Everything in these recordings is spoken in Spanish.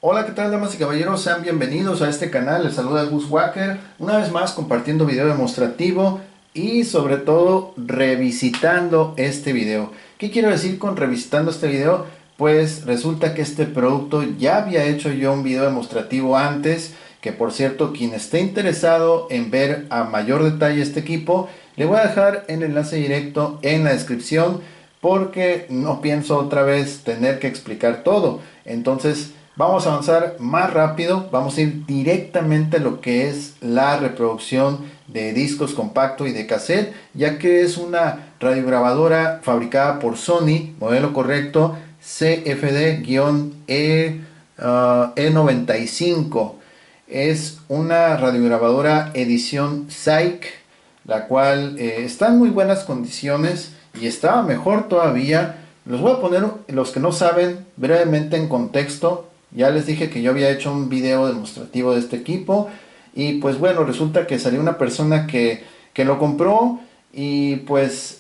Hola, ¿qué tal, damas y caballeros? Sean bienvenidos a este canal. Les saluda Gus Walker, una vez más compartiendo video demostrativo y sobre todo revisitando este video. ¿Qué quiero decir con revisitando este video? Pues resulta que este producto ya había hecho yo un video demostrativo antes, que por cierto, quien esté interesado en ver a mayor detalle este equipo, le voy a dejar el enlace directo en la descripción porque no pienso otra vez tener que explicar todo. Entonces, vamos a avanzar más rápido, vamos a ir directamente a lo que es la reproducción de discos compacto y de cassette, ya que es una radiograbadora fabricada por Sony, modelo correcto CFD-E95. Es una radiograbadora edición Psych, la cual está en muy buenas condiciones y estaba mejor todavía. Los voy a poner, los que no saben, brevemente en contexto. Ya les dije que yo había hecho un video demostrativo de este equipo y pues bueno, resulta que salió una persona que lo compró y pues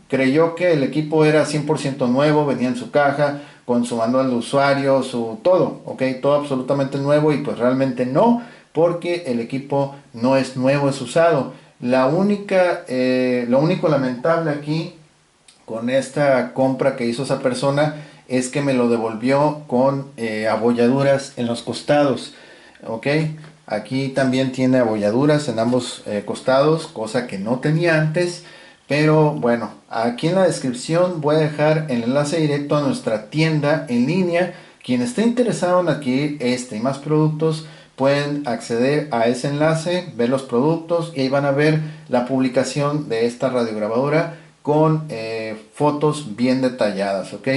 creyó que el equipo era 100% nuevo, venía en su caja con su manual de usuario, su todo, ok, todo absolutamente nuevo y pues realmente no, porque el equipo no es nuevo, es usado. Lo único lamentable aquí con esta compra que hizo esa persona es que me lo devolvió con abolladuras en los costados. Ok, aquí también tiene abolladuras en ambos costados, cosa que no tenía antes. Pero bueno, aquí en la descripción voy a dejar el enlace directo a nuestra tienda en línea. Quien esté interesado en adquirir este y más productos pueden acceder a ese enlace, ver los productos y ahí van a ver la publicación de esta radiograbadora con fotos bien detalladas, ¿ok?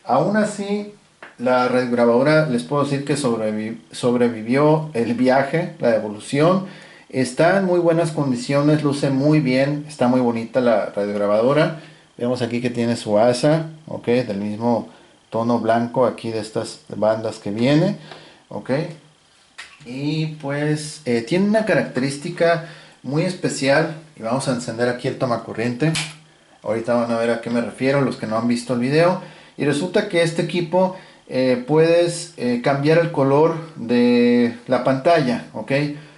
Aún así, la radiograbadora les puedo decir que sobrevivió el viaje, la devolución. Está en muy buenas condiciones, luce muy bien, está muy bonita la radiograbadora. Vemos aquí que tiene su asa, ¿ok? Del mismo tono blanco aquí de estas bandas que viene, ¿ok? Y pues tiene una característica muy especial y vamos a encender aquí el tomacorriente. Ahorita van a ver a qué me refiero los que no han visto el video. Y resulta que este equipo puedes cambiar el color de la pantalla, ¿ok?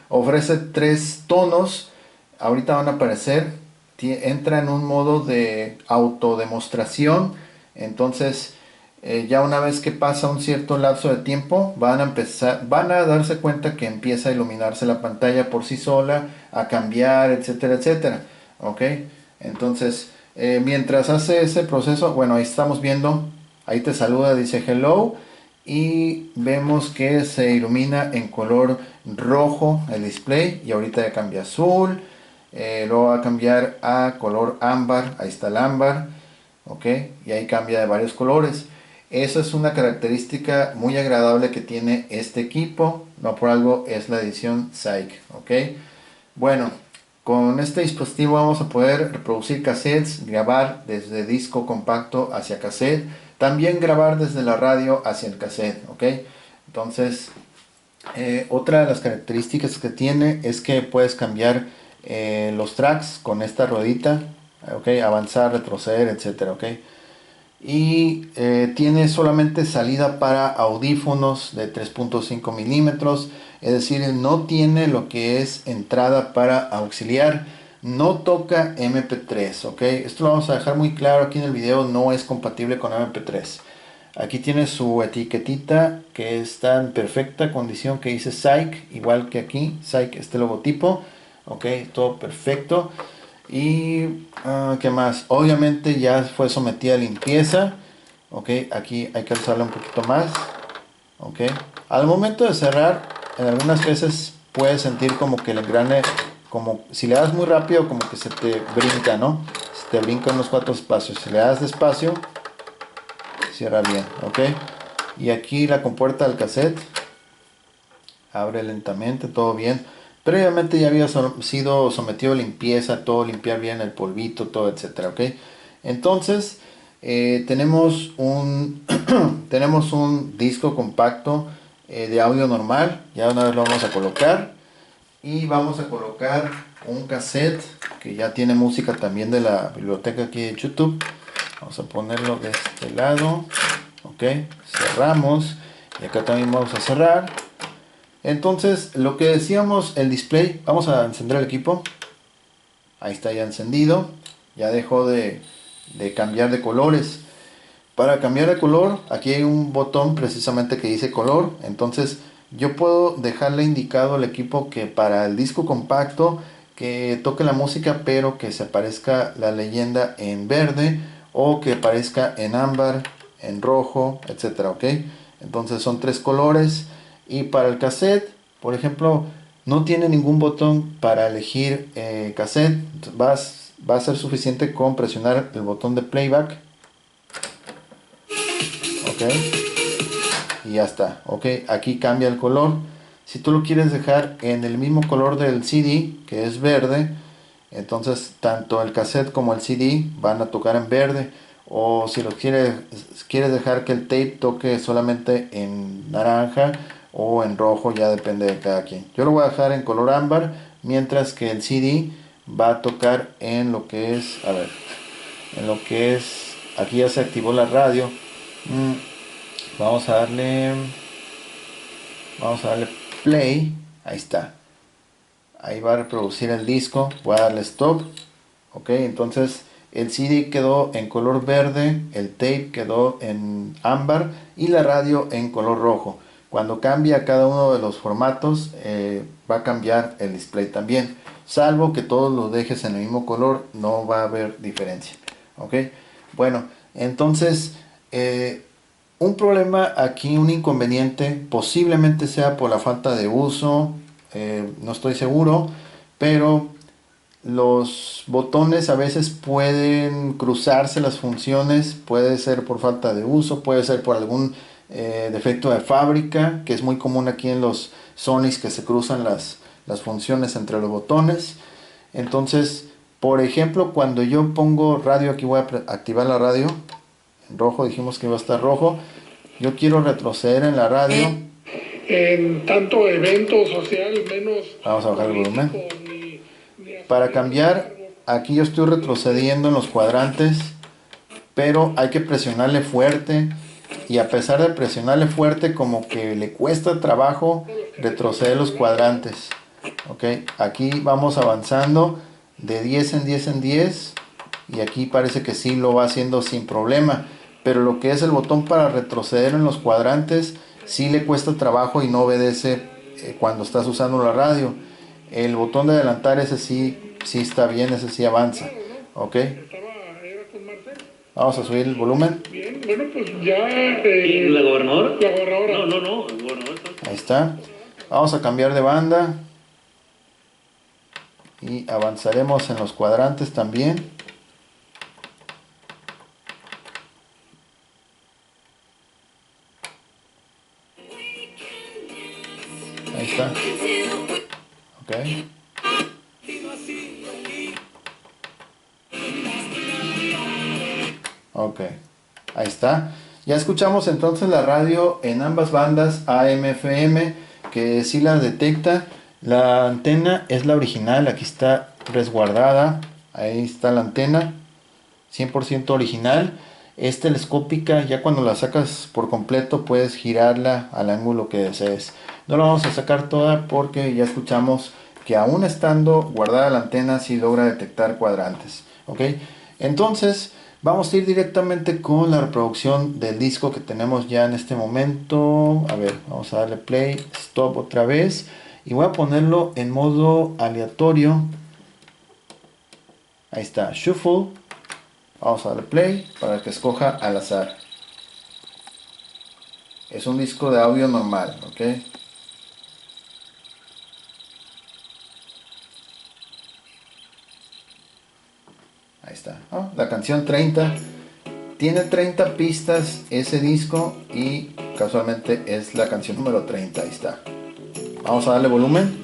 Ofrece tres tonos, ahorita van a aparecer. Entra en un modo de autodemostración. Entonces ya una vez que pasa un cierto lapso de tiempo, van a darse cuenta que empieza a iluminarse la pantalla por sí sola, a cambiar, etcétera, etcétera. ¿Ok? Entonces, mientras hace ese proceso, bueno, ahí estamos viendo, ahí te saluda, dice hello, y vemos que se ilumina en color rojo el display, y ahorita ya cambia azul, luego va a cambiar a color ámbar, ahí está el ámbar, ok, y ahí cambia de varios colores. Esa es una característica muy agradable que tiene este equipo, no por algo es la edición Psych, ok. Bueno, con este dispositivo vamos a poder reproducir cassettes, grabar desde disco compacto hacia cassette, también grabar desde la radio hacia el cassette, ok. Entonces, otra de las características que tiene es que puedes cambiar los tracks con esta ruedita, ok, avanzar, retroceder, etcétera, ok. Y tiene solamente salida para audífonos de 3.5 milímetros, es decir, no tiene lo que es entrada para auxiliar, no toca MP3, ok. Esto lo vamos a dejar muy claro aquí en el video, no es compatible con MP3. Aquí tiene su etiquetita que está en perfecta condición, que dice Psych, igual que aquí, Psych, este logotipo, ok, todo perfecto. Y ¿qué más? Obviamente ya fue sometida a limpieza, ok, aquí hay que alzarla un poquito más, ok. Al momento de cerrar, en algunas veces puedes sentir como que el engrane, como si le das muy rápido, como que se te brinca, ¿no? Se te brincan los cuatro espacios. Si le das despacio, cierra bien, ok. Y aquí la compuerta del cassette abre lentamente, todo bien. Previamente ya había sido sometido a limpieza, todo, limpiar bien el polvito, todo, etcétera, ok. Entonces tenemos un tenemos un disco compacto de audio normal. Ya una vez lo vamos a colocar y vamos a colocar un cassette que ya tiene música también de la biblioteca aquí de YouTube. Vamos a ponerlo de este lado, ok, cerramos Y acá también vamos a cerrar. Entonces, lo que decíamos, el display, vamos a encender el equipo. Ahí está ya encendido. Ya dejó de cambiar de colores. Para cambiar de color, aquí hay un botón precisamente que dice color. Entonces, yo puedo dejarle indicado al equipo que para el disco compacto que toque la música, pero que se aparezca la leyenda en verde o que aparezca en ámbar, en rojo, etcétera, ¿ok? Entonces son tres colores. Y para el cassette, por ejemplo, no tiene ningún botón para elegir cassette. Va a ser suficiente con presionar el botón de playback, ok, y ya está, ok. Aquí cambia el color. Si tú lo quieres dejar en el mismo color del CD, que es verde, entonces tanto el cassette como el CD van a tocar en verde. O si lo quieres dejar que el tape toque solamente en naranja o en rojo, ya depende de cada quien. Yo lo voy a dejar en color ámbar, mientras que el CD va a tocar en lo que es, a ver, en lo que es, aquí ya se activó la radio. Vamos a darle, vamos a darle play. Ahí está. Ahí va a reproducir el disco. Voy a darle stop. Ok, entonces el CD quedó en color verde, el tape quedó en ámbar y la radio en color rojo. Cuando cambia cada uno de los formatos, va a cambiar el display también. Salvo que todos los dejes en el mismo color, no va a haber diferencia. Ok, bueno, entonces un problema aquí, un inconveniente, posiblemente sea por la falta de uso, no estoy seguro, pero los botones a veces pueden cruzarse las funciones, puede ser por falta de uso, puede ser por algún defecto de fábrica, que es muy común aquí en los Sonys, que se cruzan las funciones entre los botones. Entonces, por ejemplo, cuando yo pongo radio, aquí voy a activar la radio, en rojo dijimos que iba a estar rojo, yo quiero retroceder en la radio. En tanto evento social, menos. Vamos a bajar el volumen. Para cambiar, aquí yo estoy retrocediendo en los cuadrantes, pero hay que presionarle fuerte. Y a pesar de presionarle fuerte, como que le cuesta trabajo retroceder los cuadrantes. Ok, aquí vamos avanzando de 10 en 10 en 10. Y aquí parece que sí lo va haciendo sin problema. Pero lo que es el botón para retroceder en los cuadrantes, sí le cuesta trabajo y no obedece cuando estás usando la radio. El botón de adelantar, ese sí, sí está bien, ese sí avanza. Ok. Vamos a subir el volumen. Bien, bueno, pues ya. ¿Y la gobernadora? La gobernadora. No, el gobernador está. Ahí está. Vamos a cambiar de banda. Y avanzaremos en los cuadrantes también. Ahí está. Ok. Ok. Ahí está. Ya escuchamos entonces la radio en ambas bandas AM/FM, que sí la detecta. La antena es la original, aquí está resguardada. Ahí está la antena, 100% original. Es telescópica, ya cuando la sacas por completo puedes girarla al ángulo que desees. No la vamos a sacar toda porque ya escuchamos que aún estando guardada la antena sí logra detectar cuadrantes. ¿Ok? Entonces vamos a ir directamente con la reproducción del disco que tenemos ya en este momento. A ver, vamos a darle play, stop otra vez. Y voy a ponerlo en modo aleatorio. Ahí está, shuffle. Vamos a darle play para que escoja al azar. Es un disco de audio normal, ¿ok? Ahí está. Oh, la canción 30. Tiene 30 pistas ese disco y casualmente es la canción número 30. Ahí está. Vamos a darle volumen.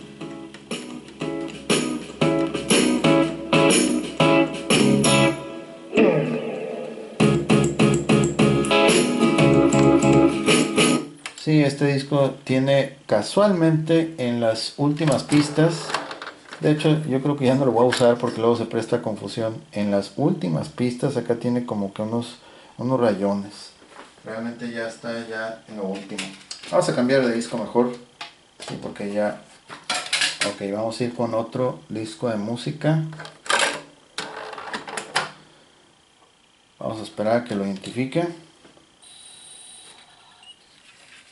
Sí, este disco tiene casualmente en las últimas pistas. De hecho, yo creo que ya no lo voy a usar porque luego se presta a confusión. En las últimas pistas acá tiene como que unos rayones. Realmente ya está ya en lo último. Vamos a cambiar de disco mejor. Sí, porque ya... Ok, vamos a ir con otro disco de música. Vamos a esperar a que lo identifique.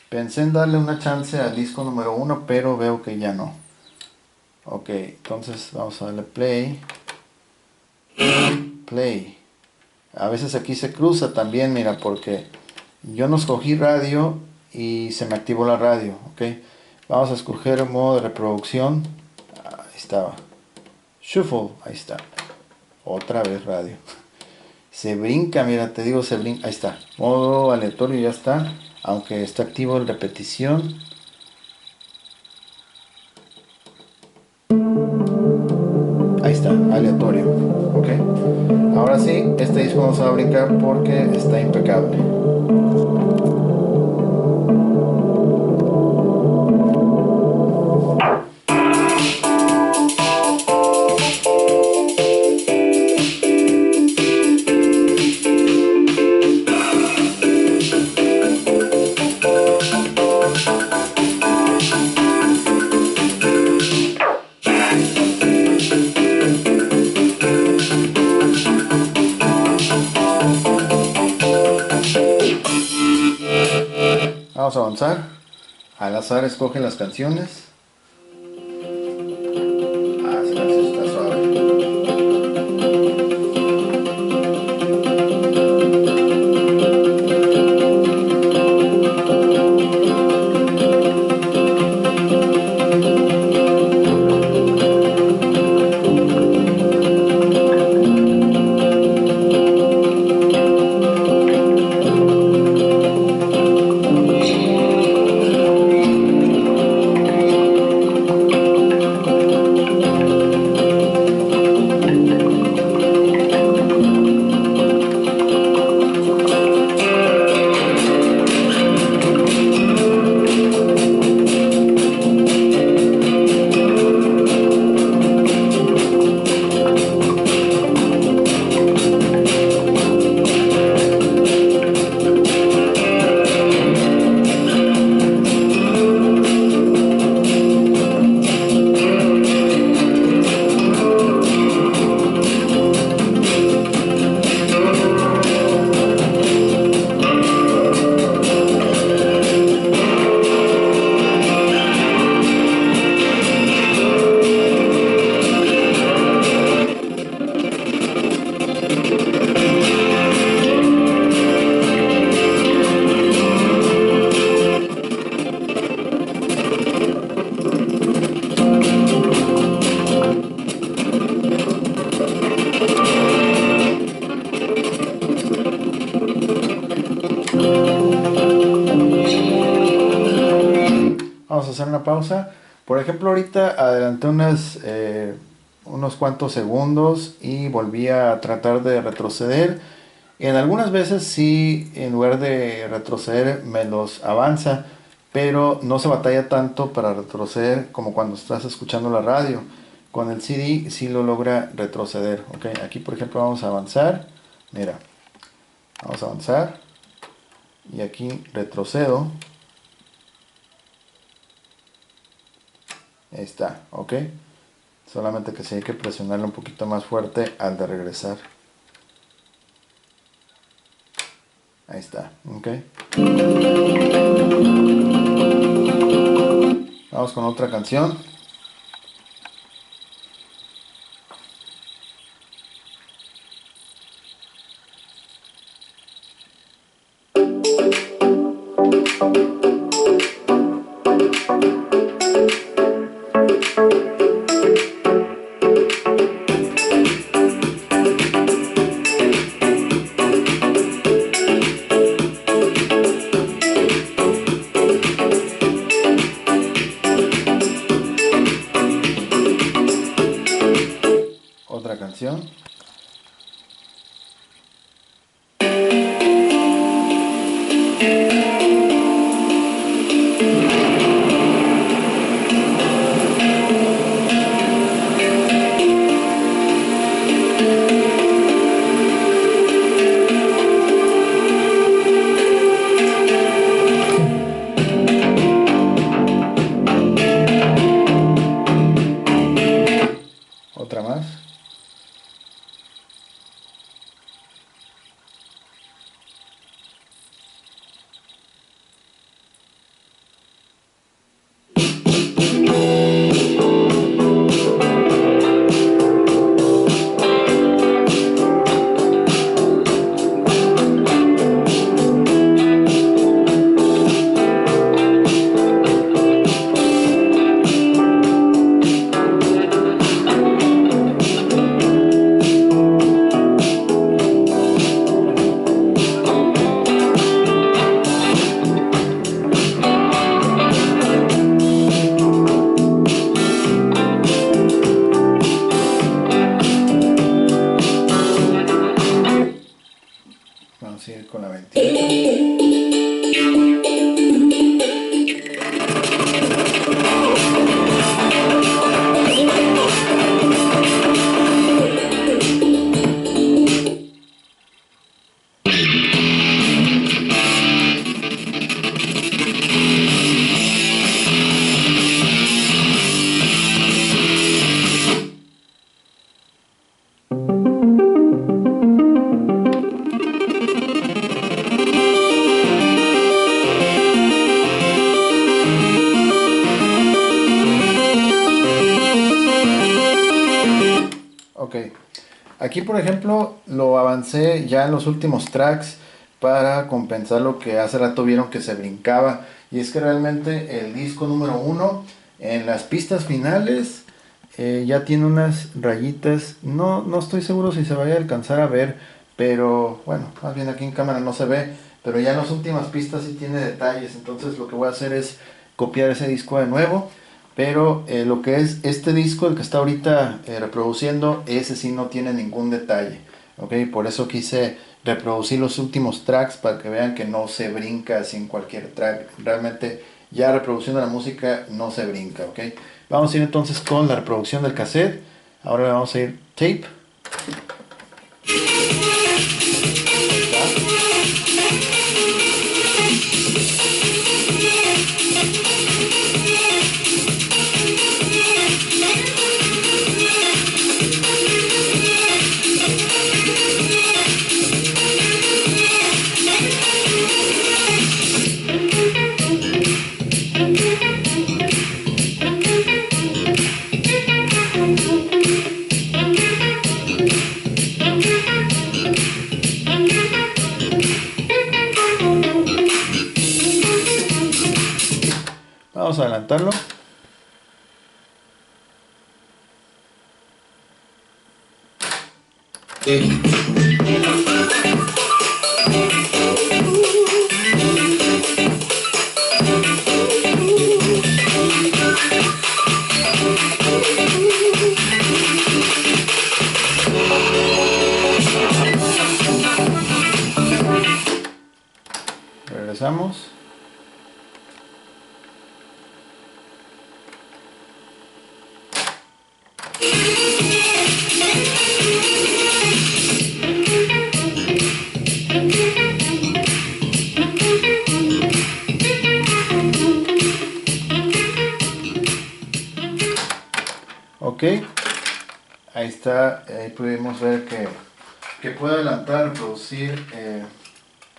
Pensé en darle una chance al disco número 1, pero veo que ya no. Ok, entonces vamos a darle play. Play. A veces aquí se cruza también, mira, porque yo no escogí radio y se me activó la radio. Ok, vamos a escoger el modo de reproducción. Ahí estaba. Shuffle, ahí está. Otra vez radio. Se brinca, mira, te digo, se brinca. Ahí está. Modo aleatorio ya está. Aunque está activo el repetición. Ahí está, aleatorio. Ok. Ahora sí, este disco no se va a brincar porque está impecable. Vamos a avanzar. Al azar escoge las canciones. Ah, sí, está suave. Vamos a hacer una pausa. Por ejemplo, ahorita adelanté unos cuantos segundos y volví a tratar de retroceder. En algunas veces sí, en lugar de retroceder, me los avanza, pero no se batalla tanto para retroceder como cuando estás escuchando la radio. Con el CD sí lo logra retroceder. Okay, aquí por ejemplo vamos a avanzar. Mira, vamos a avanzar y aquí retrocedo. Ahí está, ok. Solamente que sí hay que presionarle un poquito más fuerte al de regresar. Ahí está, ok. Vamos con otra canción. Aquí por ejemplo lo avancé ya en los últimos tracks para compensar lo que hace rato vieron que se brincaba. Y es que realmente el disco número uno en las pistas finales ya tiene unas rayitas. No estoy seguro si se vaya a alcanzar a ver, pero bueno, más bien aquí en cámara no se ve. Pero ya en las últimas pistas sí tiene detalles. Entonces lo que voy a hacer es copiar ese disco de nuevo. Pero lo que es este disco, el que está ahorita reproduciendo, ese sí no tiene ningún detalle. ¿Ok? Por eso quise reproducir los últimos tracks para que vean que no se brinca así en cualquier track. Realmente ya reproduciendo la música no se brinca. ¿Ok? Vamos a ir entonces con la reproducción del cassette. Ahora le vamos a ir tape. Vamos a adelantarlo. Regresamos. Ok, ahí está, ahí pudimos ver que puede adelantar, reproducir,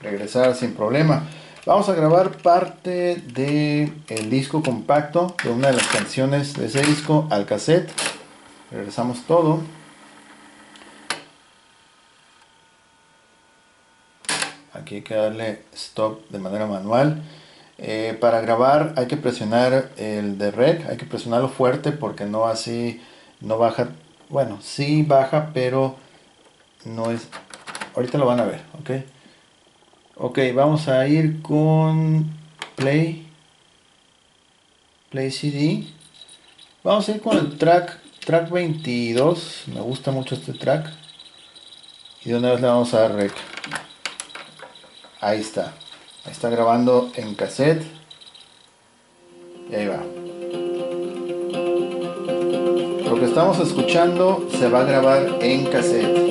regresar sin problema. Vamos a grabar parte del disco compacto de una de las canciones de ese disco al cassette. Regresamos todo. Aquí hay que darle stop de manera manual. Para grabar hay que presionar el de rec, hay que presionarlo fuerte porque no así no baja. Bueno, sí baja, pero no es. Ahorita lo van a ver, ok. Ok, vamos a ir con play CD. Vamos a ir con el track 22. Me gusta mucho este track. Y de una vez le vamos a dar rec. Ahí está. Ahí está grabando en cassette. Y ahí va. Lo que estamos escuchando se va a grabar en cassette.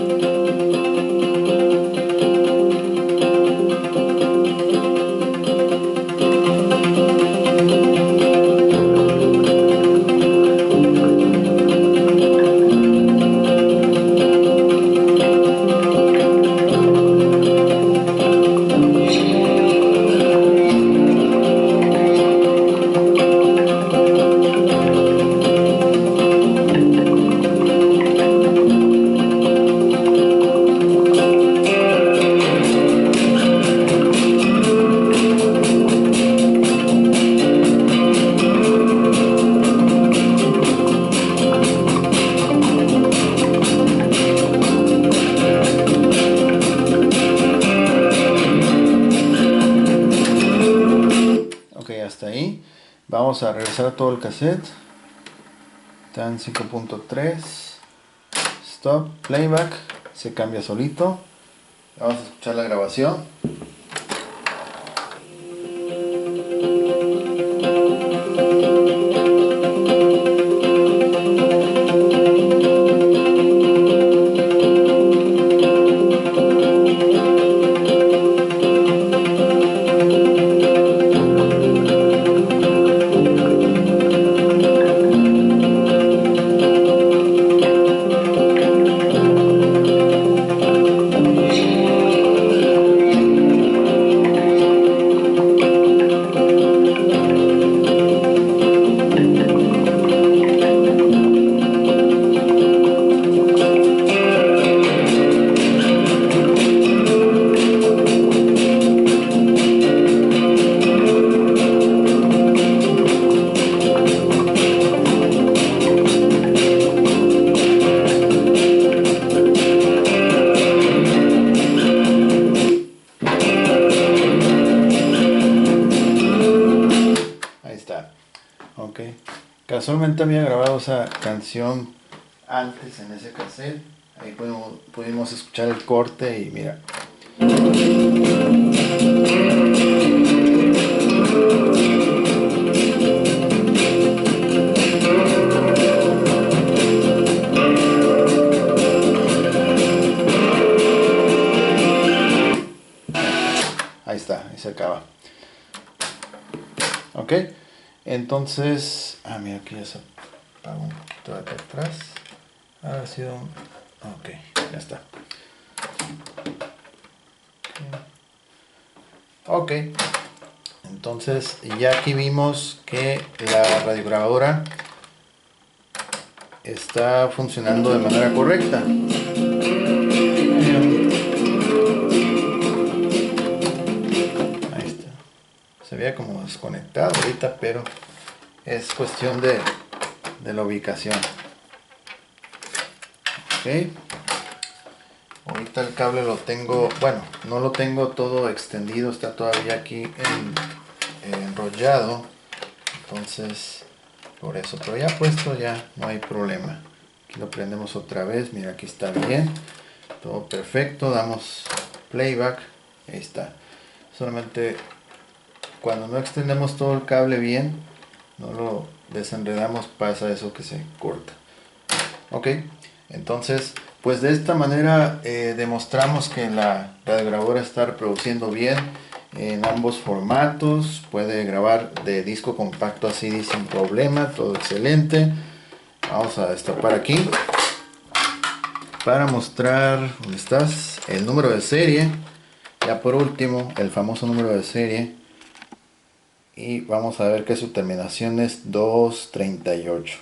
Hasta ahí. Vamos a regresar a todo el cassette. Está en 5.3. Stop, playback. Se cambia solito. Vamos a escuchar la grabación. Ok. Casualmente había grabado esa canción antes en ese cassette. Ahí pudimos escuchar el corte y mira. Ahí está, ahí se acaba. Ok, entonces, mira, aquí ya se apagó un poquito de acá atrás. Ha sido un... Ok, ya está. Ok, entonces ya aquí vimos que la radiograbadora está funcionando de manera correcta. Ahí está. Se veía como desconectado ahorita, pero es cuestión de la ubicación. Ok. Ahorita el cable lo tengo, bueno, no lo tengo todo extendido, está todavía aquí enrollado. Entonces, por eso, pero ya puesto ya no hay problema. Aquí lo prendemos otra vez, mira, aquí está bien. Todo perfecto, damos playback, ahí está. Solamente cuando no extendemos todo el cable bien, no lo desenredamos, pasa eso que se corta. Ok, entonces pues de esta manera demostramos que la radiograbadora está reproduciendo bien en ambos formatos. Puede grabar de disco compacto a CD sin problema, todo excelente. Vamos a destapar aquí para mostrar, ¿dónde estás? El número de serie. Ya por último, el famoso número de serie. Y vamos a ver que su terminación es 238.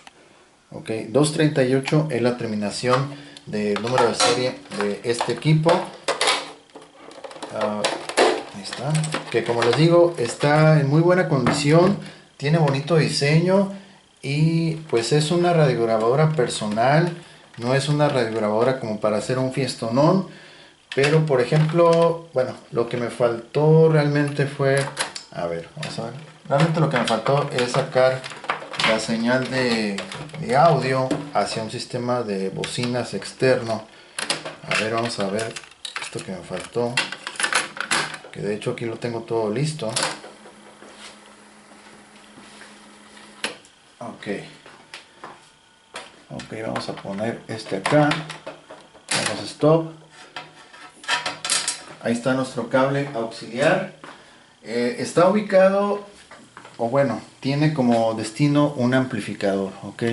Ok, 238 es la terminación del número de serie de este equipo. Ahí está. Que como les digo, está en muy buena condición. Tiene bonito diseño. Y pues es una radiograbadora personal. No es una radiograbadora como para hacer un fiestonón. Pero por ejemplo, bueno, lo que me faltó realmente fue... A ver, vamos a ver. Realmente lo que me faltó es sacar la señal de audio hacia un sistema de bocinas externo. A ver, vamos a ver esto que me faltó, que de hecho aquí lo tengo todo listo. Ok, vamos a poner este acá. Vamos a stop. Ahí está nuestro cable auxiliar. Está ubicado, o bueno, tiene como destino un amplificador, ok.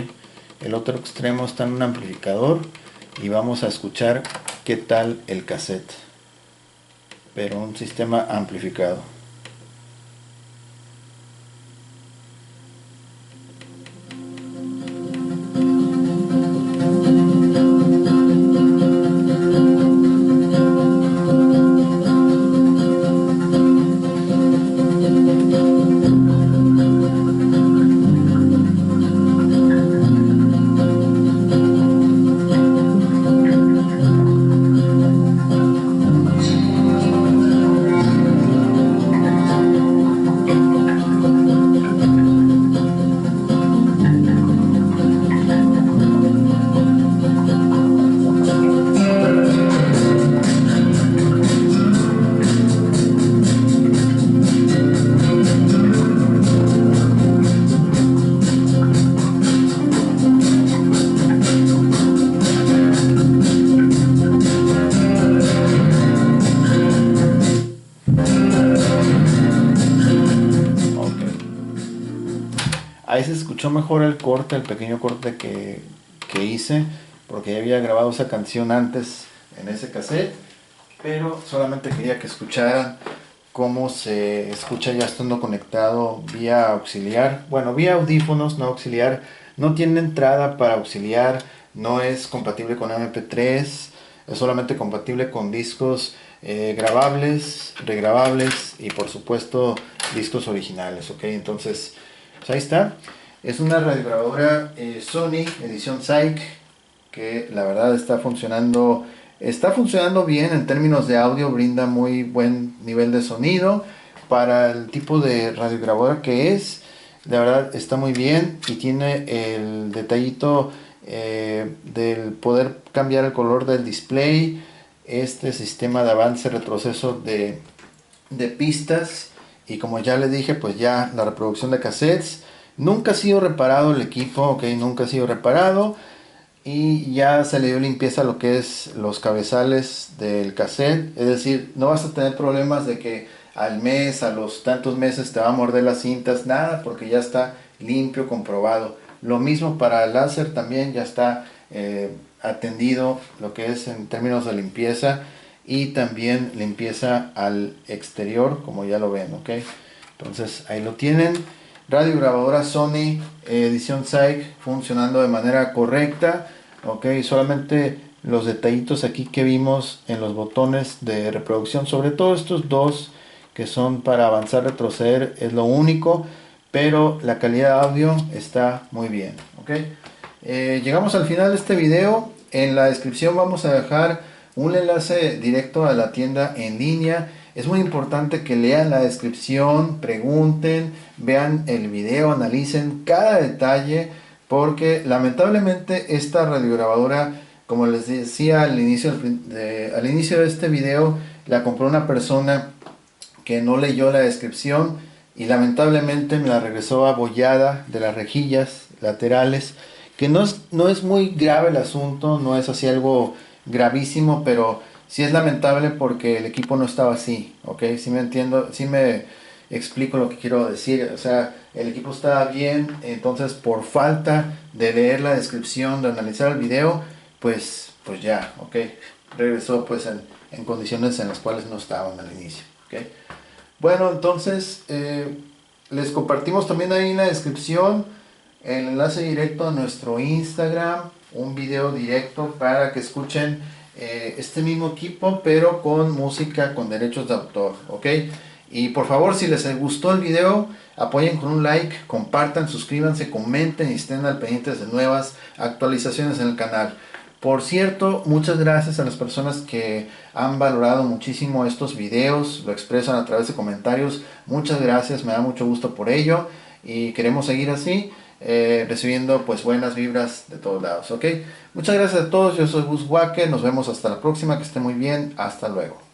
El otro extremo está en un amplificador y vamos a escuchar qué tal el cassette, pero un sistema amplificado. Ahí se escuchó mejor el corte, el pequeño corte que hice, porque ya había grabado esa canción antes en ese cassette, pero solamente quería que escucharan cómo se escucha ya estando conectado vía auxiliar, bueno, vía audífonos, no auxiliar. No tiene entrada para auxiliar, no es compatible con MP3, es solamente compatible con discos grabables, regrabables y por supuesto discos originales, ok. Entonces pues ahí está, es una radiograbadora Sony edición SAIC que la verdad está funcionando bien en términos de audio, brinda muy buen nivel de sonido para el tipo de radiograbadora que es. la verdad está muy bien y tiene el detallito del poder cambiar el color del display, este sistema de avance retroceso de pistas, y como ya le dije, pues ya la reproducción de cassettes. Nunca ha sido reparado el equipo, ok, nunca ha sido reparado, y ya se le dio limpieza a lo que es los cabezales del cassette. Es decir, no vas a tener problemas de que al mes, a los tantos meses te va a morder las cintas, nada, porque ya está limpio, comprobado. Lo mismo para el láser, también ya está atendido lo que es en términos de limpieza, y también limpieza al exterior, como ya lo ven, ok. Entonces ahí lo tienen, radio grabadora Sony edición SAIC, funcionando de manera correcta, ok. Solamente los detallitos aquí que vimos en los botones de reproducción, sobre todo estos dos que son para avanzar, retroceder, es lo único, pero la calidad de audio está muy bien, ok. Llegamos al final de este video. En la descripción vamos a dejar un enlace directo a la tienda en línea. Es muy importante que lean la descripción, pregunten, vean el video, analicen cada detalle, porque lamentablemente esta radiograbadora, como les decía al inicio de este video, la compró una persona que no leyó la descripción y lamentablemente me la regresó abollada de las rejillas laterales, que no es muy grave el asunto, no es así algo gravísimo, pero sí es lamentable porque el equipo no estaba así, ok. Sí me entiendo, sí me explico lo que quiero decir. O sea, el equipo estaba bien, entonces por falta de leer la descripción, de analizar el video, pues ya, ok, regresó pues en condiciones en las cuales no estaban al inicio, ok. Bueno, entonces les compartimos también ahí en la descripción el enlace directo a nuestro Instagram, un video directo para que escuchen este mismo equipo, pero con música con derechos de autor, ok. Y por favor, si les gustó el video, apoyen con un like, compartan, suscríbanse, comenten y estén al pendiente de nuevas actualizaciones en el canal. Por cierto, muchas gracias a las personas que han valorado muchísimo estos videos, lo expresan a través de comentarios. Muchas gracias, me da mucho gusto por ello y queremos seguir así, recibiendo pues buenas vibras de todos lados, ok. Muchas gracias a todos, yo soy Gus Walker, nos vemos hasta la próxima, que esté muy bien, hasta luego.